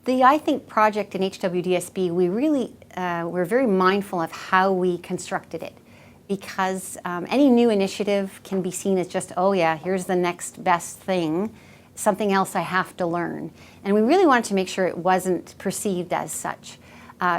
The I Think project in HWDSB, we really were very mindful of how we constructed it, because any new initiative can be seen as just, oh yeah, here's the next best thing, something else I have to learn. And we really wanted to make sure it wasn't perceived as such.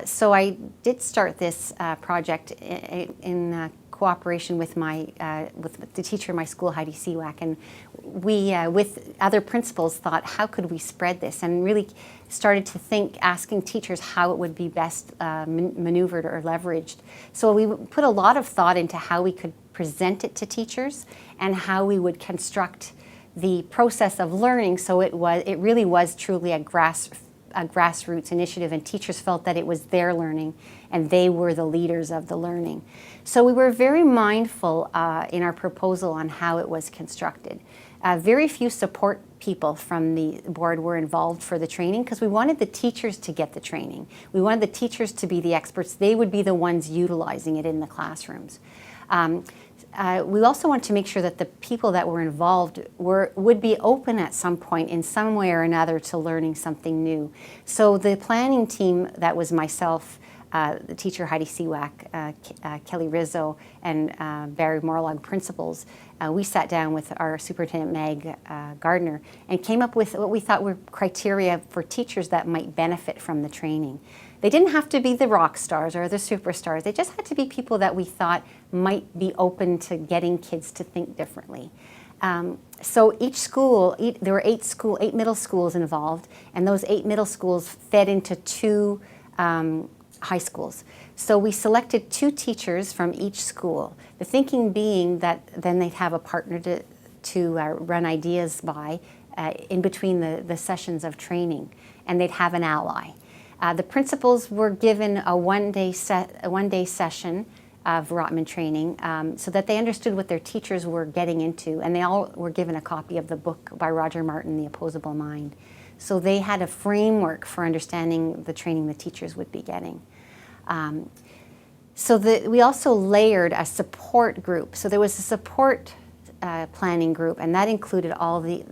So I did start this project in cooperation with with the teacher in my school, Heidi Seawack, and we, with other principals, thought, how could we spread this? And really started to think, asking teachers how it would be best maneuvered or leveraged. So we put a lot of thought into how we could present it to teachers and how we would construct the process of learning, so it really was truly a grassroots initiative, and teachers felt that it was their learning and they were the leaders of the learning. So we were very mindful in our proposal on how it was constructed. Very few support people from the board were involved for the training, because we wanted the teachers to get the training. We wanted the teachers to be the experts. They would be the ones utilizing it in the classrooms. We also want to make sure that the people that were involved would be open at some point in some way or another to learning something new. So the planning team, that was myself, the teacher Heidi Seawack, Kelly Rizzo, and Barry Morlog, principals, we sat down with our superintendent, Meg Gardner, and came up with what we thought were criteria for teachers that might benefit from the training. They didn't have to be the rock stars or the superstars. They just had to be people that we thought might be open to getting kids to think differently. So each school, there were 8 middle schools involved, and those 8 middle schools fed into 2 high schools. So we selected 2 teachers from each school. The thinking being that then they'd have a partner to run ideas by in between the sessions of training, and they'd have an ally. The principals were given a one-day session of Rotman training so that they understood what their teachers were getting into, and they all were given a copy of the book by Roger Martin, The Opposable Mind. So they had a framework for understanding the training the teachers would be getting. We also layered a support group. So there was a support planning group, and that included all the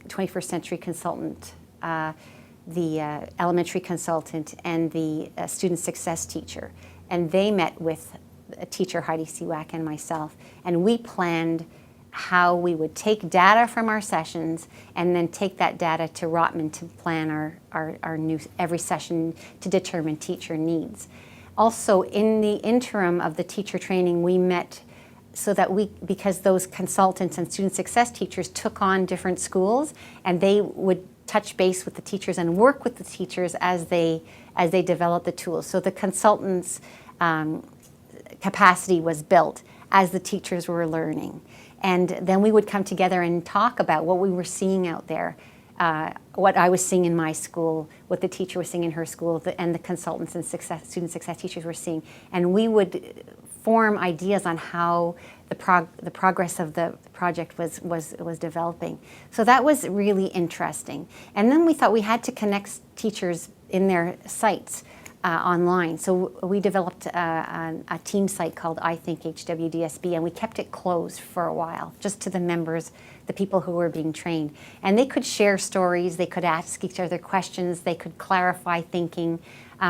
21st century consultant, the elementary consultant, and the student success teacher. And they met with teacher Heidi Seawack and myself, and we planned how we would take data from our sessions and then take that data to Rotman to plan our new every session to determine teacher needs. Also, in the interim of the teacher training, we met so that because those consultants and student success teachers took on different schools, and they would touch base with the teachers and work with the teachers as they developed the tools. So the consultants' capacity was built as the teachers were learning. And then we would come together and talk about what we were seeing out there, what I was seeing in my school, what the teacher was seeing in her school, and the consultants and student success teachers were seeing. And we would form ideas on how the progress of the project was developing. So that was really interesting. And then we thought we had to connect teachers in their sites online. So we developed a team site called I Think HWDSB, and we kept it closed for a while, just to the members, the people who were being trained. And they could share stories, they could ask each other questions, they could clarify thinking,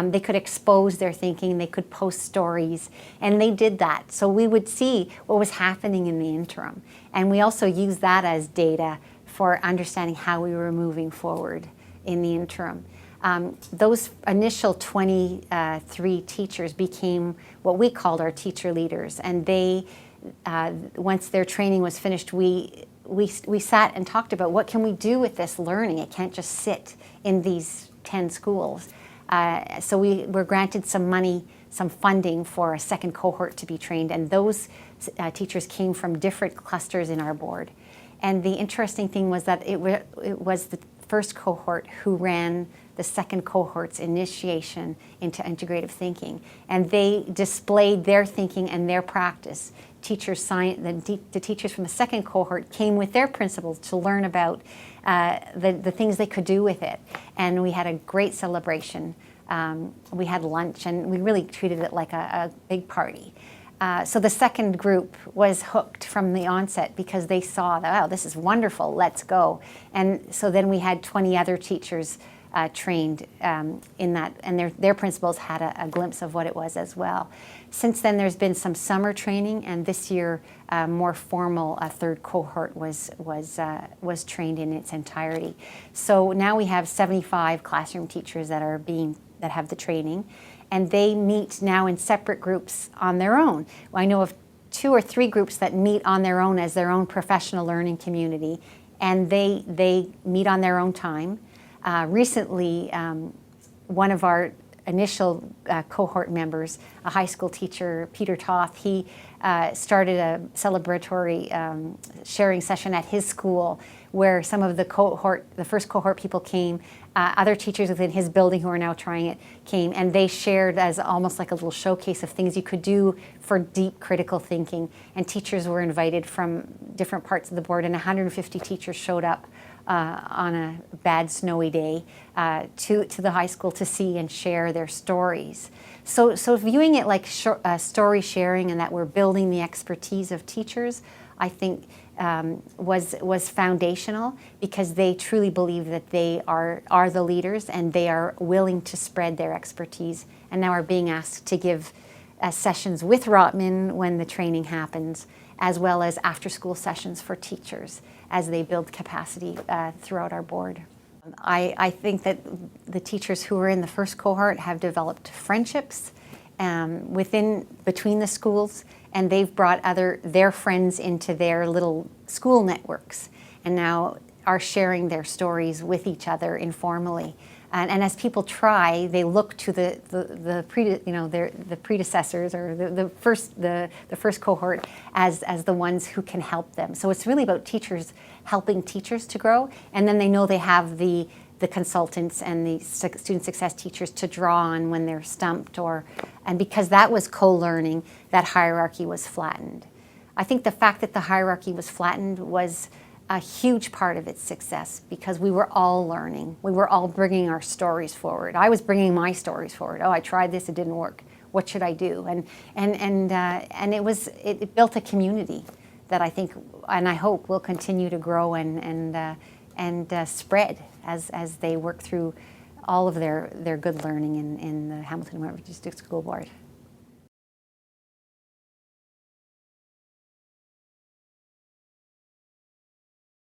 they could expose their thinking, they could post stories, and they did that. So we would see what was happening in the interim. And we also used that as data for understanding how we were moving forward in the interim. Those initial 23 teachers became what we called our teacher leaders, and they, once their training was finished, we sat and talked about what can we do with this learning. It can't just sit in these 10 schools. So we were granted some money, some funding for a second cohort to be trained, and those teachers came from different clusters in our board. And the interesting thing was that it was the first cohort who ran the second cohort's initiation into integrative thinking. And they displayed their thinking and their practice. The teachers from the second cohort came with their principals to learn about the things they could do with it. And we had a great celebration. We had lunch, and we really treated it like a big party. So the second group was hooked from the onset because they saw that, wow, this is wonderful, let's go. And so then we had 20 other teachers trained in that, and their principals had a glimpse of what it was as well. Since then, there's been some summer training, and this year, more formal, a third cohort was trained in its entirety. So now we have 75 classroom teachers that have the training, and they meet now in separate groups on their own. I know of 2 or 3 groups that meet on their own as their own professional learning community, and they meet on their own time. Recently, one of our initial cohort members, a high school teacher, Peter Toth, he started a celebratory sharing session at his school where some of the first cohort people came, other teachers within his building who are now trying it came, and they shared as almost like a little showcase of things you could do for deep critical thinking. And teachers were invited from different parts of the board, and 150 teachers showed up on a bad snowy day to the high school to see and share their stories. So viewing it like story sharing and that we're building the expertise of teachers, I think was foundational, because they truly believe that they are the leaders and they are willing to spread their expertise, and now are being asked to give sessions with Rotman when the training happens, as well as after-school sessions for teachers as they build capacity throughout our board. I think that the teachers who are in the first cohort have developed friendships between the schools, and they've brought their friends into their little school networks, and now are sharing their stories with each other informally. And as people try, they look to the predecessors or the first cohort as the ones who can help them. So it's really about teachers helping teachers to grow, and then they know they have the consultants and the student success teachers to draw on when they're stumped, and because that was co-learning, that hierarchy was flattened. I think the fact that the hierarchy was flattened was a huge part of its success, because we were all learning. We were all bringing our stories forward. I was bringing my stories forward. Oh, I tried this, it didn't work. What should I do? And it built a community that I think, and I hope, will continue to grow and spread as they work through all of their good learning in the Hamilton and Wentworth District School Board.